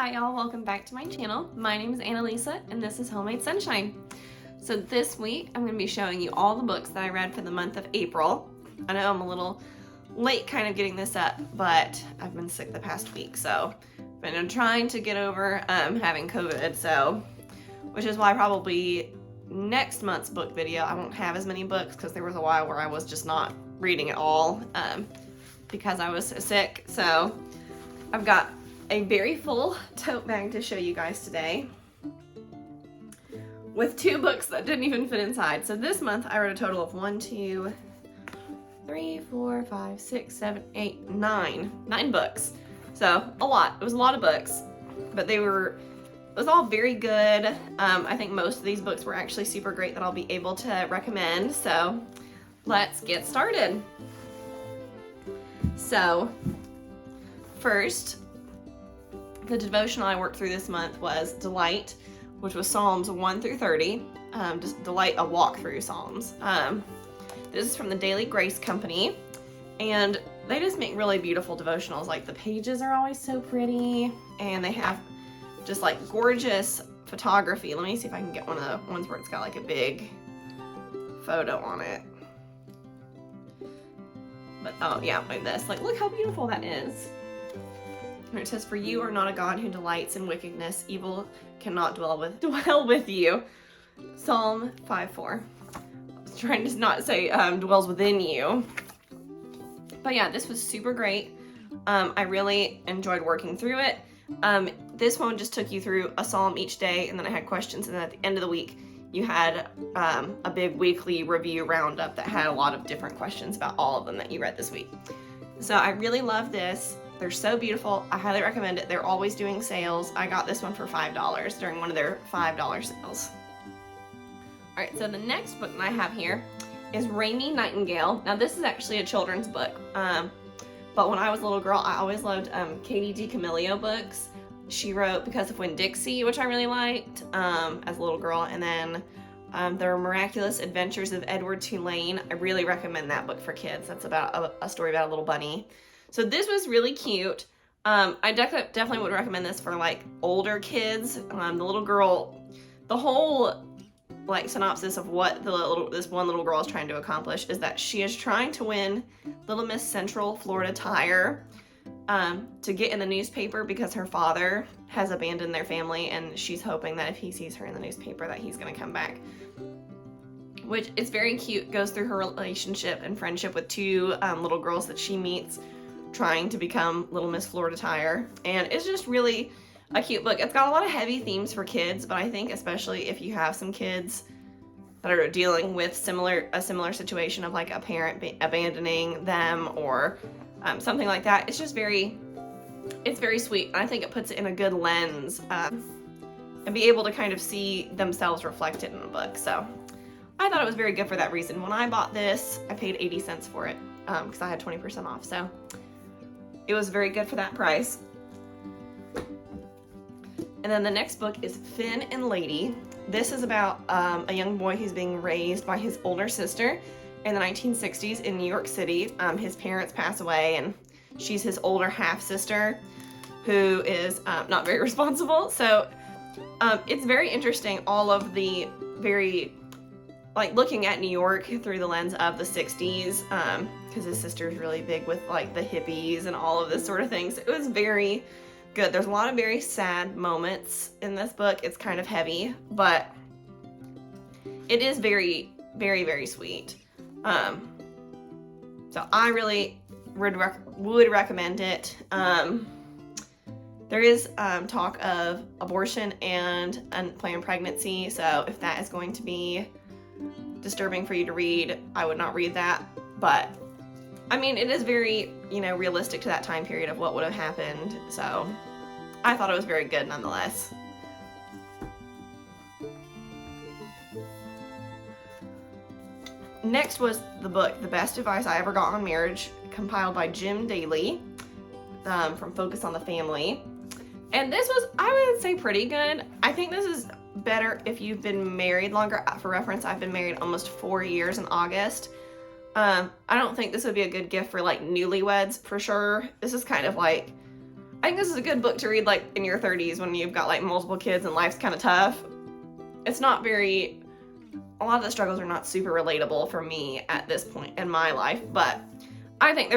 Hi y'all, welcome back to my channel. My name is Annalisa and this is Homemade Sunshine. So this week I'm going to be showing you all the books that I read for the month of April. I know I'm a little late kind of getting this up, but I've been sick the past week, so I've been trying to get over having COVID, so which is why probably next month's book video I won't have as many books because there was a while where I was just not reading at all because I was sick. So I've got a very full tote bag to show you guys today with 2 books that didn't even fit inside. So this month I read a total of 1, 2, 3, 4, 5, 6, 7, 8, 9 books. So a lot. It was a lot of books, but it was all very good. I think most of these books were actually super great that I'll be able to recommend. So let's get started. So first, the devotional I worked through this month was Delight, which was Psalms 1 through 30. Just Delight, a walk through Psalms. This is from the Daily Grace Company, and they just make really beautiful devotionals. Like the pages are always so pretty, and they have just like gorgeous photography. Let me see if I can get one of the ones where it's got like a big photo on it. But oh yeah, like this. Like look how beautiful that is. And it says, "For you are not a God who delights in wickedness. Evil cannot dwell with you." Psalm 5:4. I was trying to not say dwells within you. But yeah, this was super great. I really enjoyed working through it. This one just took you through a psalm each day, and then I had questions, and then at the end of the week, you had a big weekly review roundup that had a lot of different questions about all of them that you read this week. So I really love this. They're so beautiful. I highly recommend it. They're always doing sales. I got this one for $5 during one of their $5 sales. All right, so the next book that I have here is Rainy Nightingale. Now this is actually a children's book, but when I was a little girl, I always loved Katie DiCamillo books. She wrote Because of Winn-Dixie, which I really liked as a little girl, and then The Miraculous Adventures of Edward Tulane. I really recommend that book for kids. That's about a story about a little bunny. So this was really cute. I definitely would recommend this for like older kids. The little girl, the whole like synopsis of what this one little girl is trying to accomplish is that she is trying to win Little Miss Central Florida Tire to get in the newspaper because her father has abandoned their family, and she's hoping that if he sees her in the newspaper that he's going to come back. Which is very cute. Goes through her relationship and friendship with 2 little girls that she meets trying to become Little Miss Florida Tire, and it's just really a cute book. It's got a lot of heavy themes for kids, but I think especially if you have some kids that are dealing with a similar situation of like a parent abandoning them or something like that, it's very sweet, and I think it puts it in a good lens and be able to kind of see themselves reflected in the book. So I thought it was very good for that reason. When I bought this, I paid 80 cents for it because I had 20% off, so it was very good for that price. And then the next book is Finn and Lady. This is about a young boy who's being raised by his older sister in the 1960s in New York City. His parents pass away, and she's his older half-sister who is not very responsible. So it's very interesting, all of the very, like looking at New York through the lens of the 60s, because his sister is really big with like the hippies and all of this sort of things. It was very good. There's a lot of very sad moments in this book. It's kind of heavy, but it is very, very, very sweet. So I really would recommend it. There is talk of abortion and unplanned pregnancy, so if that is going to be disturbing for you to read, I would not read that. But I mean, it is very, realistic to that time period of what would have happened, so I thought it was very good nonetheless. Next was the book The Best Advice I Ever Got on Marriage, compiled by Jim Daly from Focus on the Family. And this was, I would say, pretty good. I think this is better if you've been married longer. For reference, I've been married almost 4 years in August. I don't think this would be a good gift for like newlyweds for sure. This is kind of like I think this is a good book to read like in your 30s when you've got like multiple kids and life's kind of tough. It's not very, a lot of the struggles are not super relatable for me at this point in my life, but I think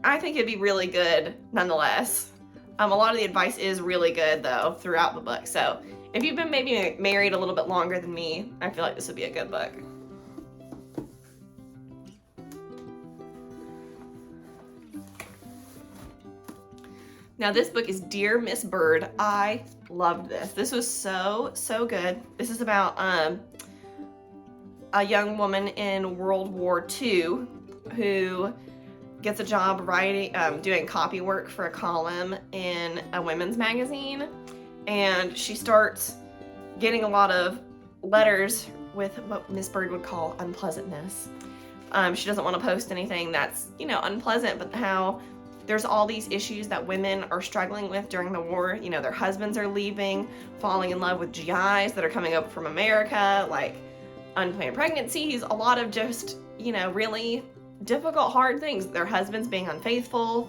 I think it'd be really good nonetheless. A lot of the advice is really good though throughout the book. So if you've been maybe married a little bit longer than me, I feel like this would be a good book. Now this book is Dear Miss Bird. I loved this. This was so good. This is about a young woman in World War II who gets a job writing, doing copy work for a column in a women's magazine, and she starts getting a lot of letters with what Miss Bird would call unpleasantness. She doesn't want to post anything that's, you know, unpleasant, but how there's all these issues that women are struggling with during the war. You know, their husbands are leaving, falling in love with GIs that are coming over from America, like unplanned pregnancies, a lot of just, you know, really difficult, hard things. Their husbands being unfaithful,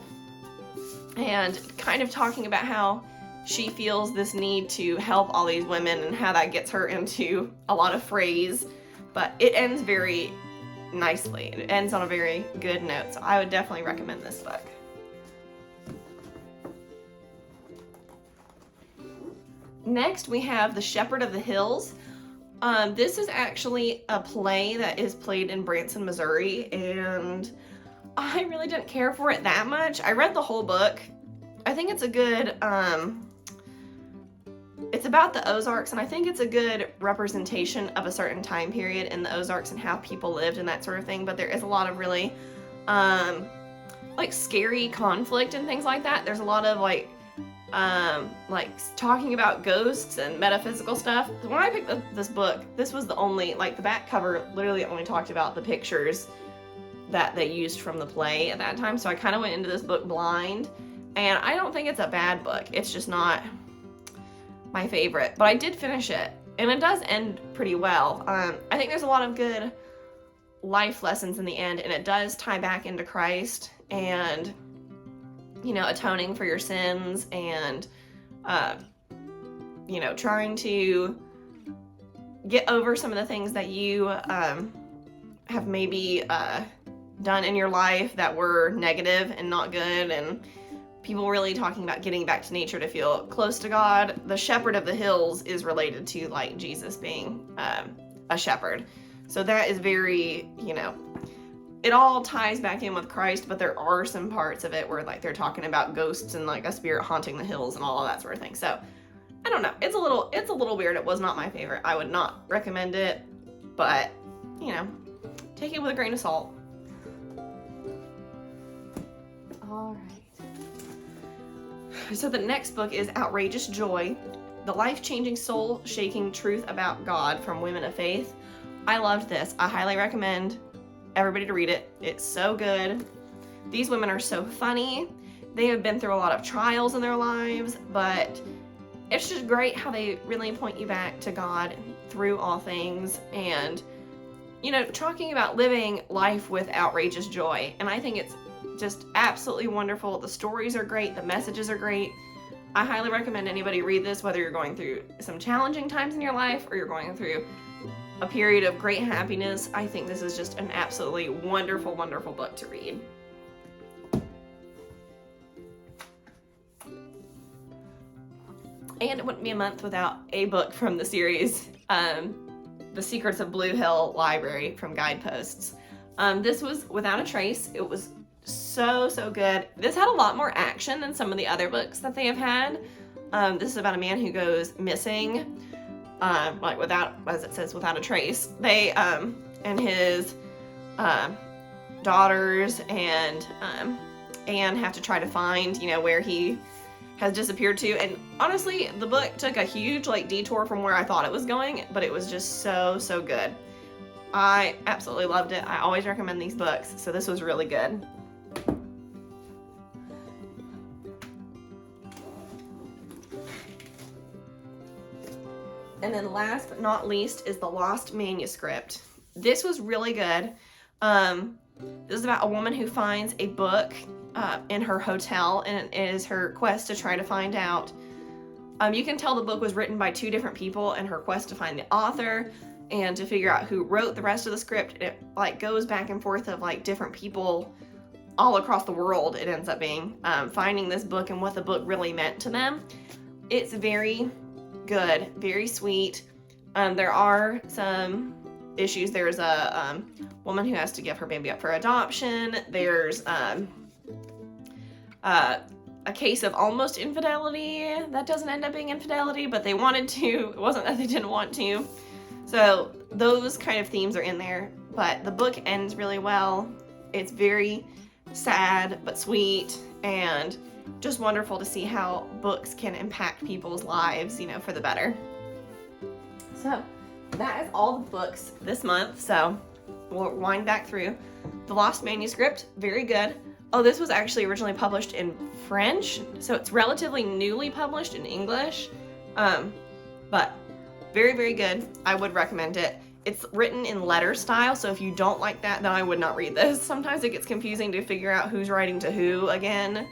and kind of talking about how she feels this need to help all these women and how that gets her into a lot of frays, but it ends very nicely. It ends on a very good note, so I would definitely recommend this book. Next, we have The Shepherd of the Hills. This is actually a play that is played in Branson, Missouri, and I really didn't care for it that much. I read the whole book. I think it's a good, it's about the Ozarks, and I think it's a good representation of a certain time period in the Ozarks and how people lived and that sort of thing, but there is a lot of really, like scary conflict and things like that. There's a lot of like talking about ghosts and metaphysical stuff. When I picked this book, this was the only, like the back cover literally only talked about the pictures that they used from the play at that time, so I kind of went into this book blind, and I don't think it's a bad book. It's just not my favorite, but I did finish it, and it does end pretty well. I think there's a lot of good life lessons in the end, and it does tie back into Christ and, you know, atoning for your sins and, you know, trying to get over some of the things that you have maybe done in your life that were negative and not good, and people really talking about getting back to nature to feel close to God. The Shepherd of the Hills is related to like Jesus being a shepherd. So that is very, you know, it all ties back in with Christ, but there are some parts of it where like they're talking about ghosts and like a spirit haunting the hills and all of that sort of thing. So I don't know. It's a little weird. It was not my favorite. I would not recommend it, but you know, take it with a grain of salt. All right. So the next book is Outrageous Joy, the life-changing, soul-shaking truth about God from women of faith. I loved this. I highly recommend everybody to read it. It's so good. These women are so funny. They have been through a lot of trials in their lives, but it's just great how they really point you back to God through all things, and, you know, talking about living life with outrageous joy. And I think it's just absolutely wonderful. The stories are great. The messages are great. I highly recommend anybody read this, whether you're going through some challenging times in your life or you're going through a period of great happiness. I think this is just an absolutely wonderful, wonderful book to read. And it wouldn't be a month without a book from the series, The Secrets of Blue Hill Library from Guideposts. This was Without a Trace. It was so good. This had a lot more action than some of the other books that they have had. This is about a man who goes missing, like without, as it says, without a trace. They and his daughters and Anne have to try to find, you know, where he has disappeared to. And honestly, the book took a huge like detour from where I thought it was going, but it was just so good. I absolutely loved it. I always recommend these books, so this was really good. And then last but not least is The Lost Manuscript. This was really good. This is about a woman who finds a book in her hotel, and it is her quest to try to find out. You can tell the book was written by 2 different people, and her quest to find the author and to figure out who wrote the rest of the script. It like goes back and forth of like different people all across the world. It ends up being finding this book and what the book really meant to them. It's very good, very sweet. There are some issues. There's a woman who has to give her baby up for adoption. There's a case of almost infidelity that doesn't end up being infidelity, but they wanted to. It wasn't that they didn't want to. So those kind of themes are in there, but the book ends really well. It's very sad but sweet, and just wonderful to see how books can impact people's lives, you know, for the better. So that is all the books this month. So we'll wind back through. The Lost Manuscript, very good. Oh, this was actually originally published in French, so it's relatively newly published in English, but very, very good. I would recommend it. It's written in letter style, so if you don't like that, then I would not read this. Sometimes it gets confusing to figure out who's writing to who again.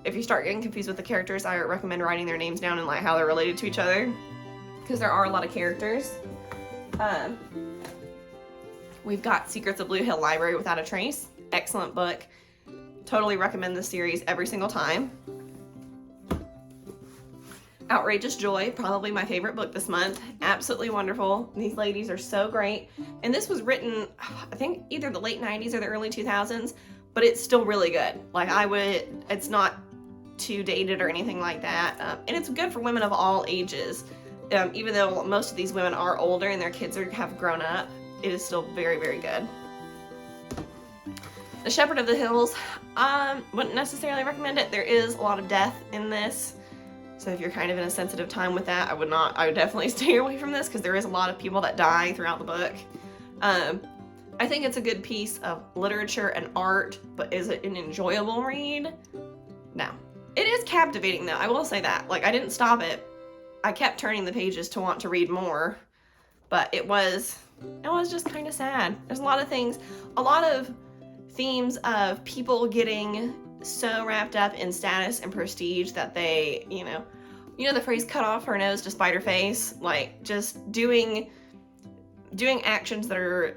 If you start getting confused with the characters, I recommend writing their names down and like how they're related to each other, because there are a lot of characters. We've got Secrets of Blue Hill Library Without a Trace. Excellent book. Totally recommend this series every single time. Outrageous Joy, probably my favorite book this month. Absolutely wonderful. These ladies are so great. And this was written, I think, either the late 90s or the early 2000s, but it's still really good. Like, it's not too dated or anything like that. And it's good for women of all ages. Even though most of these women are older and their kids have grown up, it is still very, very good. The Shepherd of the Hills, wouldn't necessarily recommend it. There is a lot of death in this. So if you're kind of in a sensitive time with that, I would definitely stay away from this, because there is a lot of people that die throughout the book. I think it's a good piece of literature and art, but is it an enjoyable read? No. It is captivating though, I will say that. Like, I didn't stop it. I kept turning the pages to want to read more, but it was just kind of sad. There's a lot of things, a lot of themes of people getting so wrapped up in status and prestige that they, you know the phrase cut off her nose to spite her face, like just doing actions that are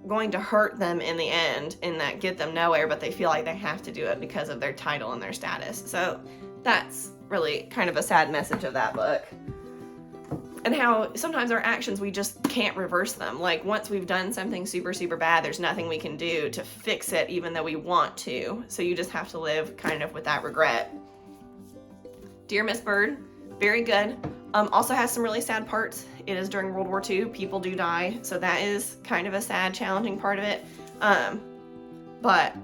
going to hurt them in the end and that get them nowhere, but they feel like they have to do it because of their title and their status. So that's really kind of a sad message of that book. And how sometimes our actions, we just can't reverse them. Like, once we've done something super, super bad, there's nothing we can do to fix it, even though we want to. So you just have to live kind of with that regret. Dear Miss Bird, very good. Also has some really sad parts. It is during World War II. People do die. So that is kind of a sad, challenging part of it. But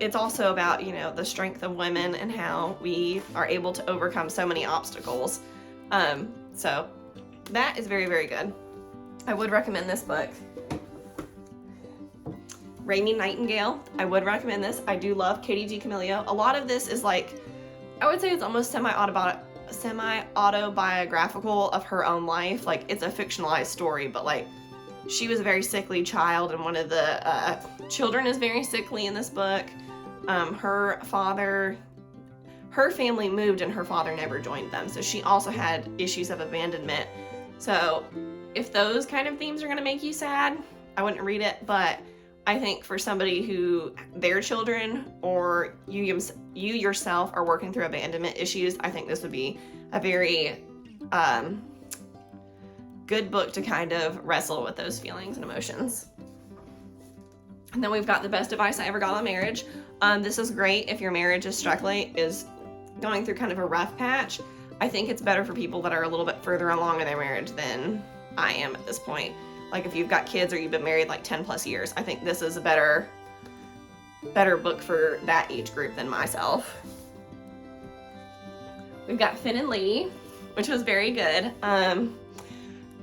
it's also about, the strength of women and how we are able to overcome so many obstacles. So that is very, very good. I would recommend this book. Rainy Nightingale, I would recommend this. I do love Katie DiCamillo. A lot of this is like, I would say it's almost semi-autobiographical of her own life. Like, it's a fictionalized story, but like, she was a very sickly child, and one of the children is very sickly in this book. Her family moved and her father never joined them, so she also had issues of abandonment. So if those kind of themes are going to make you sad, I wouldn't read it. But I think for somebody who their children or you yourself are working through abandonment issues, I think this would be a very good book to kind of wrestle with those feelings and emotions. And then we've got The Best Advice I Ever Got on Marriage. This is great if your marriage is going through kind of a rough patch. I think it's better for people that are a little bit further along in their marriage than I am at this point. Like, if you've got kids or you've been married like 10 plus years, I think this is a better book for that age group than myself. We've got Finn and Lee, which was very good.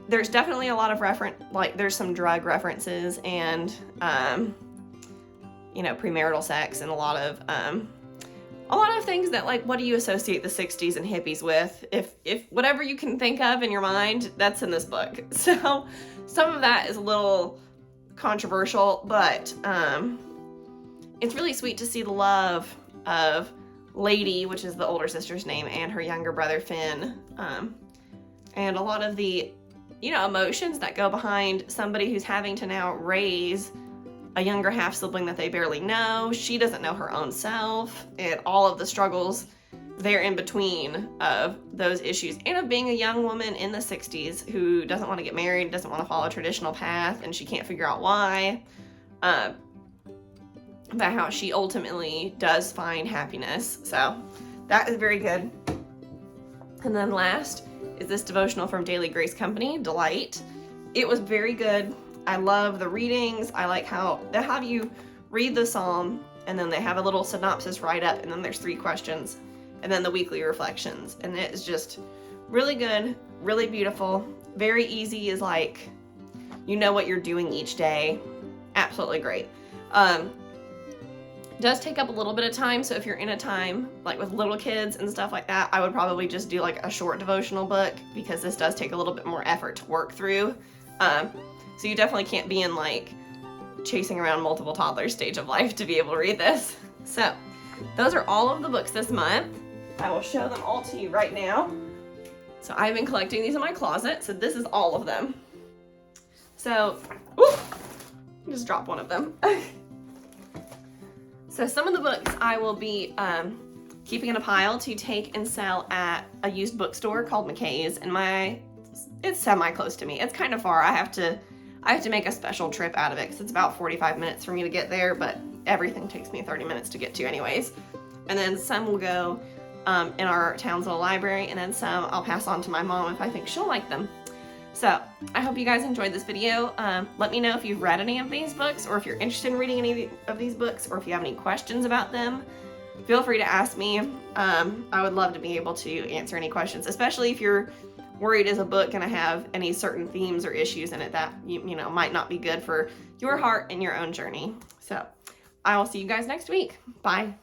There's definitely a lot of there's some drug references and, premarital sex, and a lot of things that, like, what do you associate the 60s and hippies with? If whatever you can think of in your mind, that's in this book. So some of that is a little controversial, but it's really sweet to see the love of Lady, which is the older sister's name, and her younger brother Finn, and a lot of the, you know, emotions that go behind somebody who's having to now raise a younger half sibling that they barely know. She doesn't know her own self, and all of the struggles there in between of those issues, and of being a young woman in the 60s who doesn't want to get married, doesn't want to follow a traditional path, and she can't figure out why. But how she ultimately does find happiness. So that is very good. And then last is this devotional from Daily Grace Company, Delight. It was very good. I love the readings. I like how they have you read the psalm, and then they have a little synopsis write up, and then there's 3 questions, and then the weekly reflections. And it is just really good, really beautiful, very easy, is like, you know what you're doing each day. Absolutely great. Does take up a little bit of time, so if you're in a time like with little kids and stuff like that, I would probably just do like a short devotional book, because this does take a little bit more effort to work through. So you definitely can't be in like chasing around multiple toddlers stage of life to be able to read this. So those are all of the books this month. I will show them all to you right now. So I've been collecting these in my closet, so this is all of them. So, ooh, just dropped one of them. So some of the books I will be keeping in a pile to take and sell at a used bookstore called McKay's, and it's semi-close to me. It's kind of far. I have to make a special trip out of it, because it's about 45 minutes for me to get there, but everything takes me 30 minutes to get to anyways. And then some will go in our town's little library, and then some I'll pass on to my mom if I think she'll like them. So I hope you guys enjoyed this video. Let me know if you've read any of these books, or if you're interested in reading any of these books, or if you have any questions about them. Feel free to ask me. I would love to be able to answer any questions, especially if you're worried is a book going to have any certain themes or issues in it that you know might not be good for your heart and your own journey. So I will see you guys next week. Bye.